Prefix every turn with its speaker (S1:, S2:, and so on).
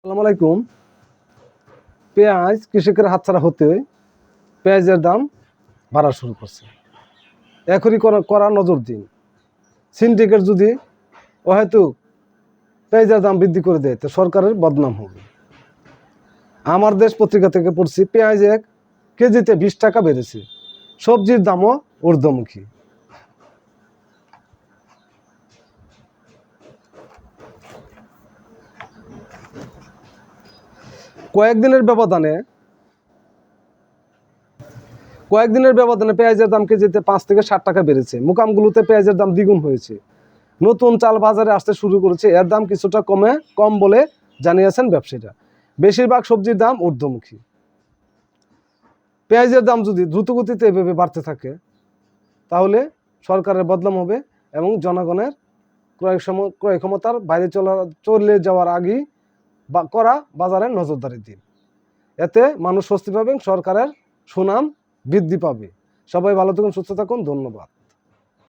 S1: আসসালামু আলাইকুম। পেঁয়াজ কৃষকের হাতছাড়া হতে পেঁয়াজের দাম বাড়া শুরু করছে। এখনই করা নজর দিন। সিন্ডিকেট যদি অহেতুক পেঁয়াজের দাম বৃদ্ধি করে দেয় তো সরকারের বদনাম হবে। আমার দেশ পত্রিকা থেকে পড়ছি পেঁয়াজ 1 কেজিতে 20 টাকা বেড়েছে। সবজির দামও ঊর্ধ্বমুখী। কয়েকদিনের ব্যবধানে পেঁয়াজের দাম কেজিতে 5 থেকে 7 টাকা বেড়েছে। মোকামগুলোতে পেঁয়াজের দাম দ্বিগুণ হয়েছে। নতুন চাল বাজারে আসতে শুরু করেছে। এর দাম কিছুটা কম বলে জানিয়েছেন ব্যবসায়ীরা। বেশিরভাগ সবজির দাম ঊর্ধ্বমুখী। পেঁয়াজের দাম যদি দ্রুতগতিতে এভাবে বাড়তে থাকে তাহলে সরকারের বদনাম হবে এবং জনগণের ক্রয় ক্ষমতার বাইরে চলে যাওয়ার আগেই করা বাজারে নজরদারি দিন। এতে মানুষ স্বস্তি পাবে, সরকারের সুনাম বৃদ্ধি পাবে। সবাই ভালো থাকুন, সুস্থ থাকুন। ধন্যবাদ।